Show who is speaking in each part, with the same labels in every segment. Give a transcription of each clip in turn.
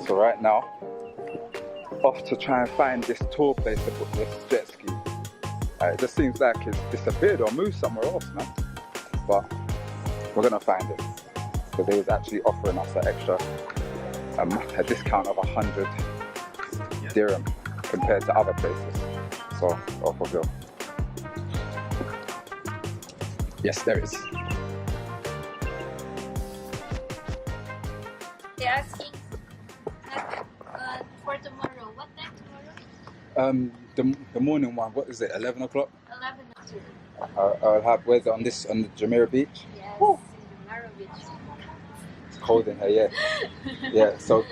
Speaker 1: So right now, off to try and find this tour place to book this jet ski. It just seems like it's disappeared or moved somewhere else, man. But we're gonna find it because they was actually offering us an extra a discount of 100 dirham compared to other places. So off we go. Yes, there is.
Speaker 2: They're asking for tomorrow. What time tomorrow?
Speaker 1: The morning one. What is it? 11 o'clock.
Speaker 2: 11 o'clock.
Speaker 1: I'll have. Where's it on this? On the Jumeirah beach.
Speaker 2: Yes,
Speaker 1: Woo.
Speaker 2: in Jumeirah beach.
Speaker 1: It's cold in here. Yeah. Yeah. So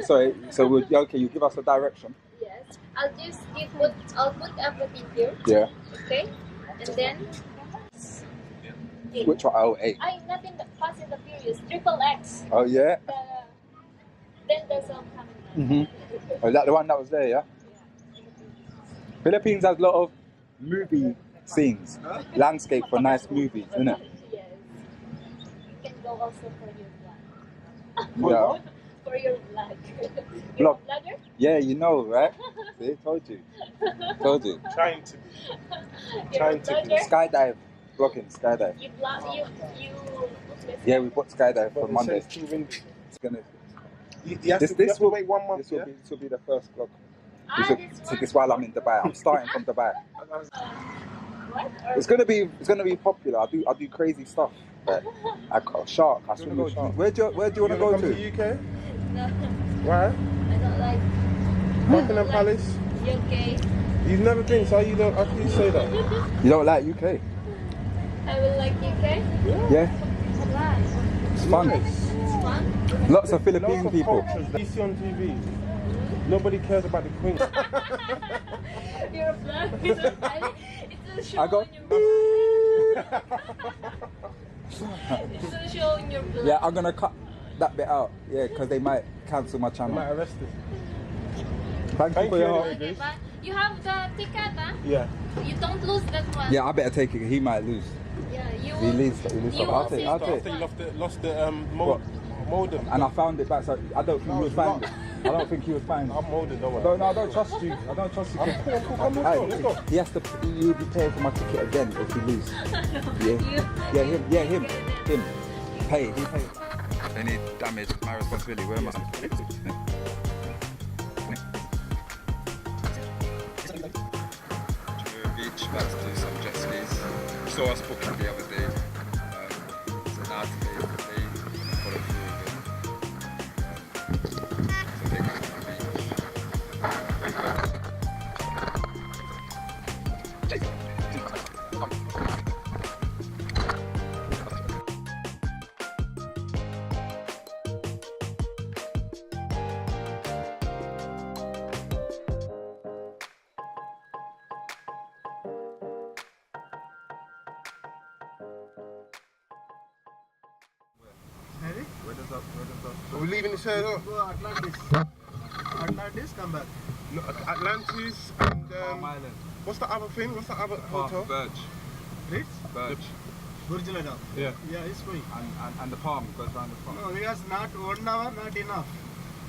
Speaker 1: we'll, okay. You give us a direction.
Speaker 2: Yes. I'll put everything here.
Speaker 1: Yeah.
Speaker 2: Okay. And then.
Speaker 1: Which one? Oh, 8.
Speaker 2: Not in the Fast and the Furious. XXX.
Speaker 1: Oh yeah.
Speaker 2: Then there's some coming.
Speaker 1: Oh, is that the one that was there? Yeah. Philippines has a lot of movie scenes, landscape for nice movies, isn't it?
Speaker 2: Yes. You can go also for your vlog.
Speaker 1: Yeah.
Speaker 2: For your vlog.
Speaker 1: Vlog.
Speaker 2: You're a vlogger?
Speaker 1: Yeah, you know, right? See, told you. Told you.
Speaker 3: Trying to be.
Speaker 2: Trying to be.
Speaker 1: Skydive. Vlogging, skydive.
Speaker 2: You vlog, you
Speaker 1: Yeah, we bought skydive for Monday.
Speaker 3: It's too windy.
Speaker 1: It's gonna.
Speaker 3: You have to wait 1 month.
Speaker 1: This will be the first vlog.
Speaker 2: this
Speaker 1: Take this while I'm in Dubai. I'm starting from Dubai.
Speaker 2: What?
Speaker 1: It's gonna be popular. I do crazy stuff. Like, I got a shark. I swim with shark. Where do you want to go
Speaker 3: come
Speaker 1: to?
Speaker 3: to UK?
Speaker 2: No,
Speaker 3: Why?
Speaker 2: I don't like
Speaker 3: Buckingham Palace?
Speaker 2: UK.
Speaker 3: You've never been, so you don't. How can you say that?
Speaker 1: You don't like UK?
Speaker 2: I will like UK.
Speaker 1: Yeah.
Speaker 2: Why?
Speaker 1: It's fun.
Speaker 2: It's fun.
Speaker 1: Lots of Philippine
Speaker 3: Lots of
Speaker 1: people.
Speaker 3: cultures that you see on TV. Nobody cares about the Queen.
Speaker 2: You're a vlog. It's a show
Speaker 1: I got.
Speaker 2: on your It's a show on your vlog.
Speaker 1: Yeah, I'm gonna cut that bit out. Yeah, because they might cancel my
Speaker 3: I
Speaker 1: channel.
Speaker 3: might arrest us.
Speaker 1: Thank you for your help.
Speaker 2: Okay, but you have the ticket, huh?
Speaker 3: Yeah.
Speaker 2: You don't lose that one.
Speaker 1: Yeah, I better take it. He might lose.
Speaker 2: Yeah, you
Speaker 1: He
Speaker 2: will.
Speaker 1: leaves.
Speaker 2: You
Speaker 1: I'll
Speaker 2: will
Speaker 1: take.
Speaker 2: see.
Speaker 1: I'll take.
Speaker 3: After you lost the modem.
Speaker 1: And I found it back. So I don't think he was fine. I don't think he was fine.
Speaker 3: I'm molded, don't worry.
Speaker 1: No, I don't trust you. I don't trust you.
Speaker 3: Come, let's go.
Speaker 1: He has to. You'll be paying for my ticket again if you lose. Yeah. Him. Pay. He pays. Any damage, my responsibility. Where am I? Beach, about to do some jet skis. You saw us booking the other day. So now today is the day for the crew again. So they come to the Where does that?
Speaker 3: Are we leaving this here?
Speaker 4: Go Atlantis. Atlantis, come back.
Speaker 3: No, Atlantis and
Speaker 1: Palm Island.
Speaker 3: what's the other thing? What's the other hotel?
Speaker 1: Burj.
Speaker 4: Ritz?
Speaker 1: Burj.
Speaker 4: Burj Al Arab.
Speaker 3: Yeah.
Speaker 4: Yeah, it's free.
Speaker 1: And the palm goes around the palm.
Speaker 4: No, because not 1 hour, not enough.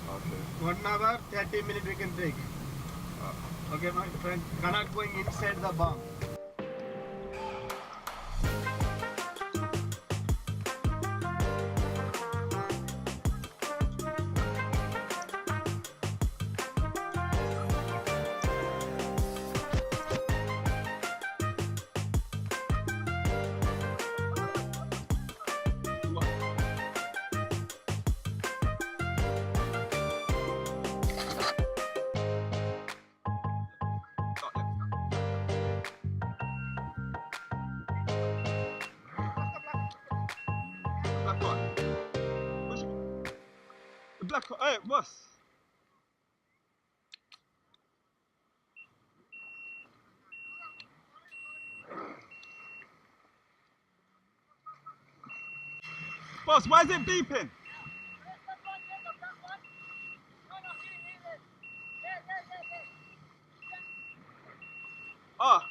Speaker 1: Okay.
Speaker 4: 1 hour, 30 minutes we can take. Okay, my friend. Cannot going inside the bomb.
Speaker 1: Black one. The black one. Hey, boss. Boss, why is it beeping? Ah.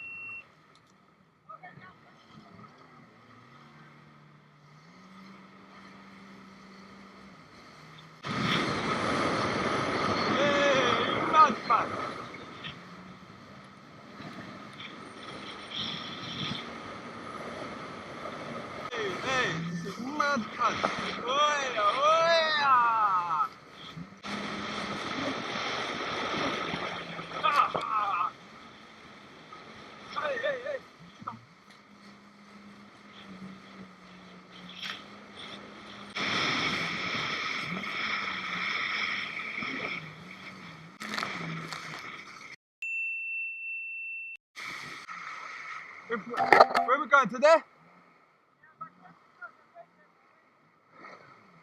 Speaker 1: Where are we going, to there?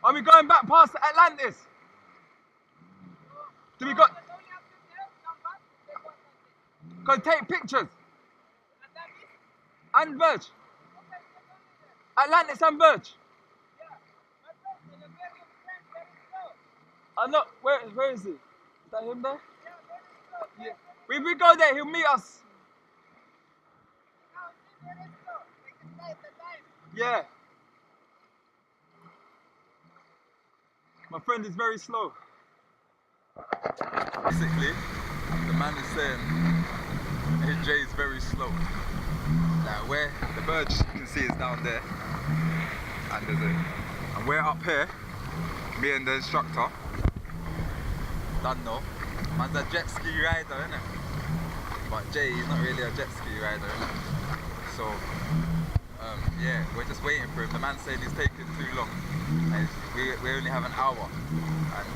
Speaker 1: Are we going back past Atlantis? Do we got... Go take pictures. And Burj. Atlantis and Burj. I'm not. Where is he? Is that him there? Yeah. If we go there, he'll meet us. Yeah. My friend is very slow. Basically, the man is saying his J is very slow. Like where the Burj you can see is down there, and we're up here. Me and the instructor. Don't know. Man's a jet ski rider, innit? But Jay, he's not really a jet ski rider, innit? So, yeah, we're just waiting for him. The man said he's taking too long. And we only have an hour. And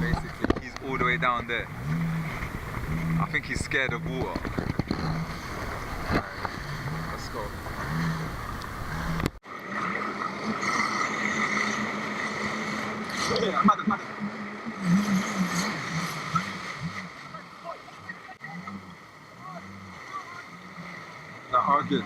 Speaker 1: basically, he's all the way down there. I think he's scared of water. Let's go. Yeah, I'm not arguing.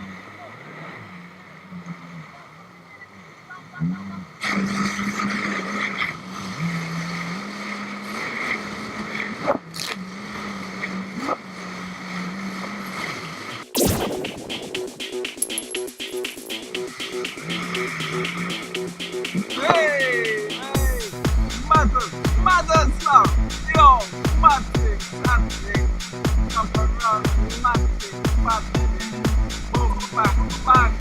Speaker 1: Hey, mother stuff, yo, mad thing, come around, mad thing, boom, back,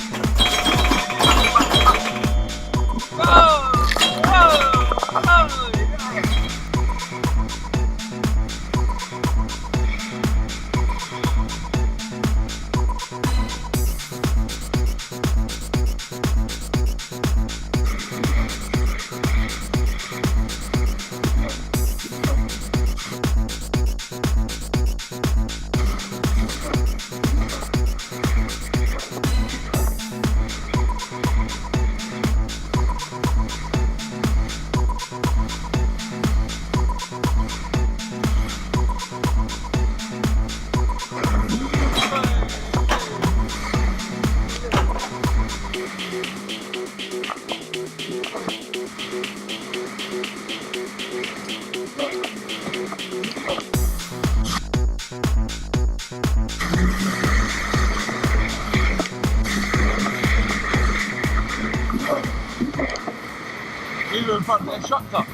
Speaker 1: We were in front of the instructor.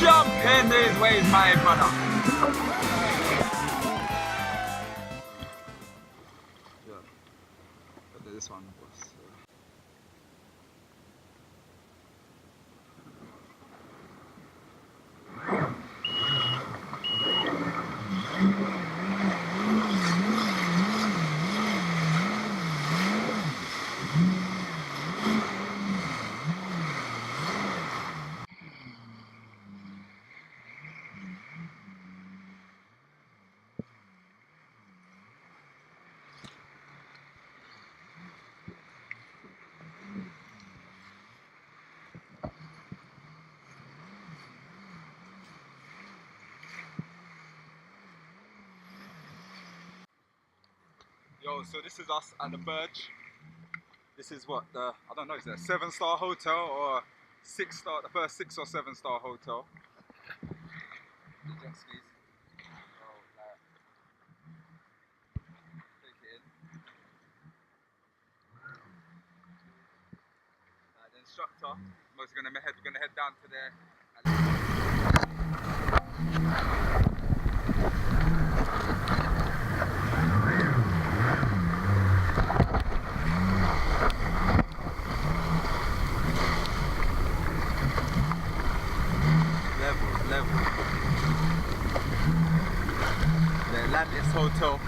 Speaker 1: Jump in these ways, my brother. Yeah, but this one was. Yo, so this is us at the Burj. This is what the, I don't know, is it a 7-star hotel or 6-star, the first 6 or 7-star hotel? The jet skis. Oh, like, take it in. The instructor, we're gonna head down to there. Level. The Atlantis Hotel.